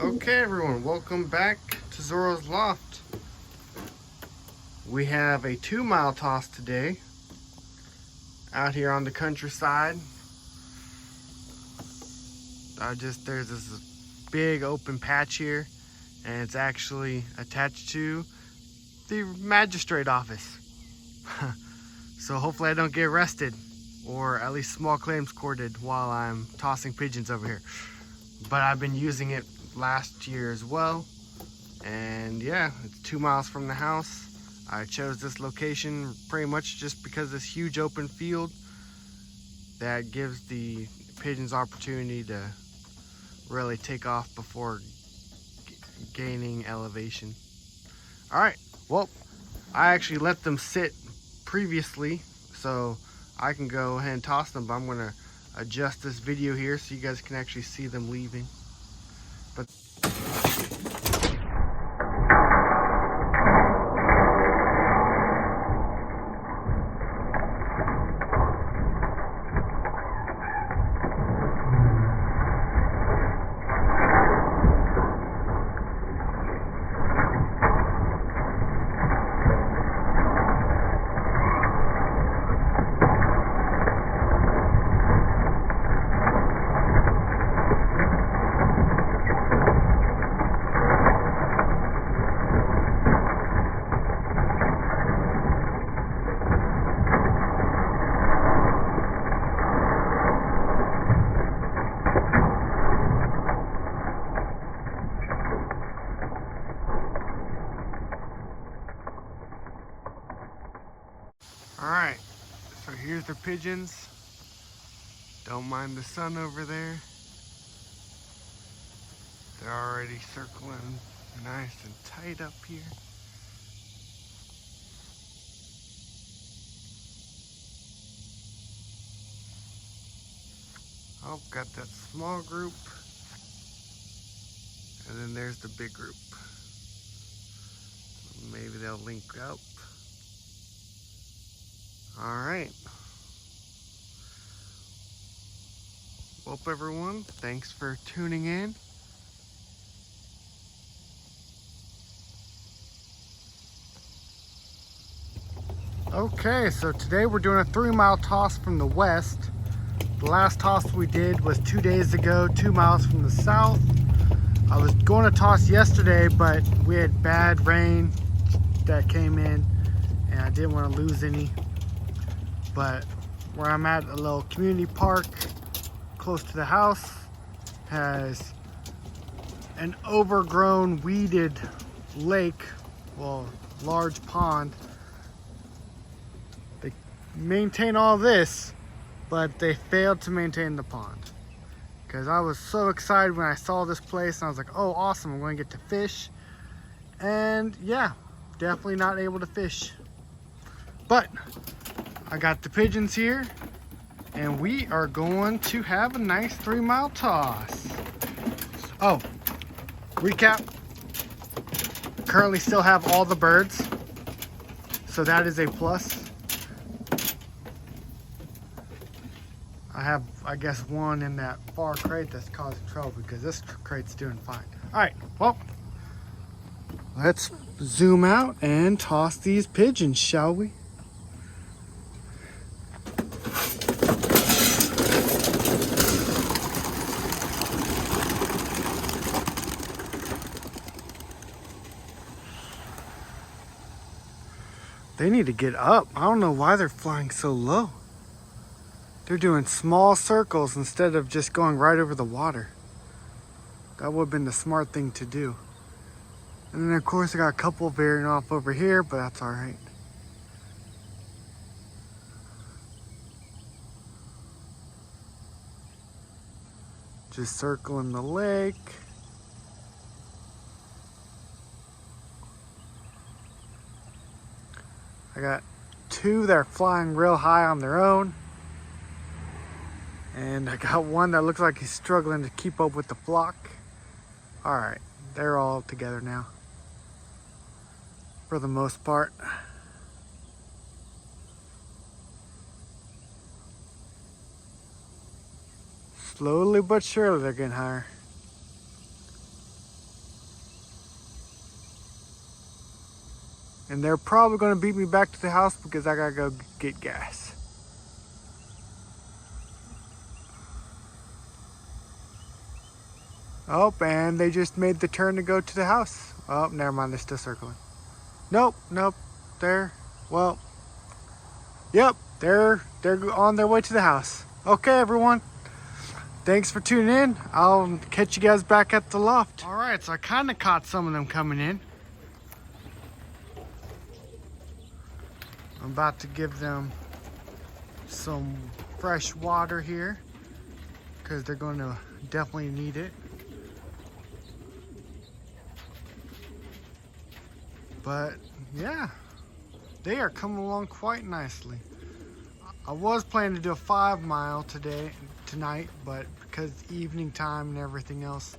Okay everyone, welcome back to Zorro's Loft. We have a 2-mile toss today out here on the countryside. There's this big open patch here, and it's actually attached to the magistrate office. So hopefully I don't get arrested, or at least small claims courted while I'm tossing pigeons over here. But I've been using it last year as well, and yeah, it's 2 miles from the house. I chose this location pretty much just because of this huge open field that gives the pigeons opportunity to really take off before gaining elevation. All right, well, I actually let them sit previously so I can go ahead and toss them, but I'm gonna adjust this video here so you guys can actually see them leaving. But alright, so here's the pigeons. Don't mind the sun over there. They're already circling nice and tight up here. Oh, got that small group. And then there's the big group. Maybe they'll link up. All right. Well, everyone, thanks for tuning in. Okay, so today we're doing a 3-mile toss from the west. The last toss we did was 2 days ago, 2 miles from the south. I was going to toss yesterday, but we had bad rain that came in and I didn't want to lose any. But where I'm at, a little community park close to the house, has an overgrown, weeded lake, well, large pond. They maintain all this, but they failed to maintain the pond. Because I was so excited when I saw this place, and I was like, oh, awesome, I'm going to get to fish. And yeah, definitely not able to fish. But I got the pigeons here, and we are going to have a nice 3-mile toss. Oh, recap. Currently still have all the birds, so that is a plus. I have, I guess, one in that far crate that's causing trouble because this crate's doing fine. All right, well, let's zoom out and toss these pigeons, shall we? They need to get up. I don't know why they're flying so low. They're doing small circles instead of just going right over the water. That would have been the smart thing to do. And then of course I got a couple veering off over here, but that's all right. Just circling the lake. I got 2 that are flying real high on their own. And I got one that looks like he's struggling to keep up with the flock. All right, they're all together now, for the most part. Slowly but surely they're getting higher. And they're probably going to beat me back to the house because I gotta go get gas. Oh, and they just made the turn to go to the house. Oh, never mind, they're still circling. Nope, they're, well, yep, they're on their way to the house. Okay, everyone, thanks for tuning in. I'll catch you guys back at the loft. All right, so I kind of caught some of them coming in. I'm about to give them some fresh water here because they're going to definitely need it. But yeah, they are coming along quite nicely. I was planning to do a 5 mile tonight, but because evening time and everything else,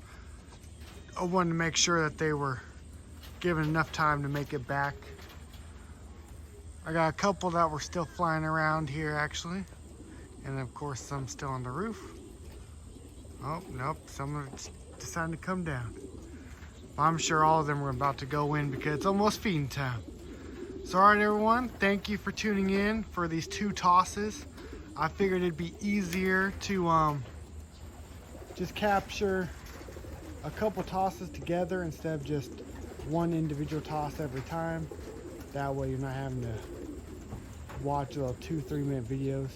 I wanted to make sure that they were given enough time to make it back. I got a couple that were still flying around here actually, and of course some still on the roof. Oh nope, some are deciding to come down. I'm sure all of them are about to go in because it's almost feeding time. So all right everyone, thank you for tuning in for these 2 tosses. I figured it'd be easier to just capture a couple tosses together instead of just one individual toss every time. That way you're not having to watch little 2-3 minute videos.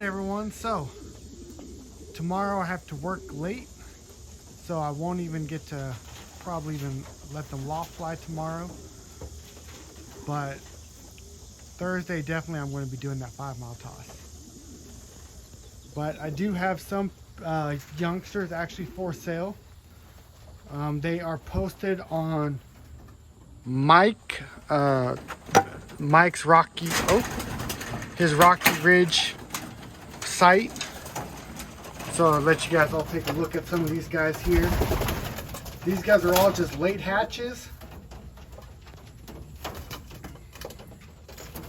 Hey everyone, so tomorrow I have to work late, so I won't even get to probably even let them loft fly tomorrow. But Thursday, definitely I'm going to be doing that 5 mile toss. But I do have some youngsters actually for sale. They are posted on Mike's his Rocky Ridge site. So I'll let you guys all take a look at some of these guys here. These guys are all just late hatches.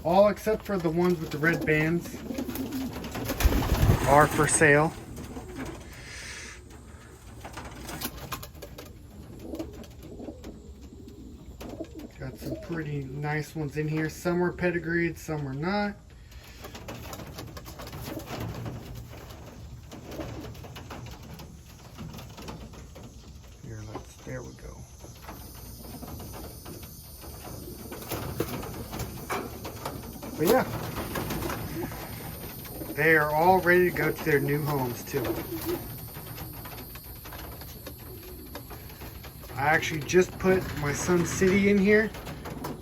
All except for the ones with the red bands are for sale. Got some pretty nice ones in here. Some are pedigreed, some are not. There we go. But yeah, they are all ready to go to their new homes too. I actually just put my Sun City in here.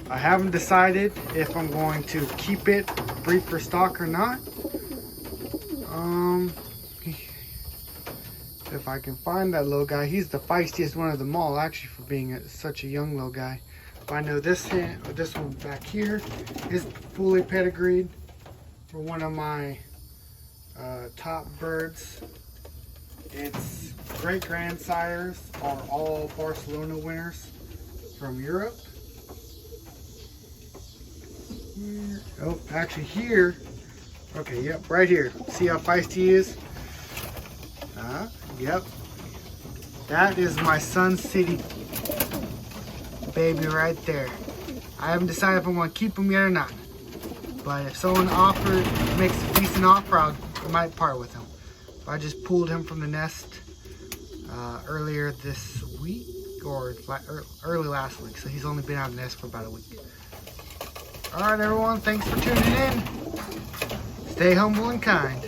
I haven't decided if I'm going to keep it breed for stock or not. If I can find that little guy, he's the feistiest one of them all, actually, for being such a young little guy. But I know this one back here is fully pedigreed for one of my top birds. Its great grandsires are all Barcelona winners from Europe. Here, oh, actually here. Okay, yep, right here. See how feisty he is? Yep, that is my Sun City baby right there. I haven't decided if I want to keep him yet or not, but if someone makes a decent offer, I might part with him. But I just pulled him from the nest earlier this week, or early last week, so he's only been out of the nest for about a week. All right everyone, thanks for tuning in. Stay humble and kind.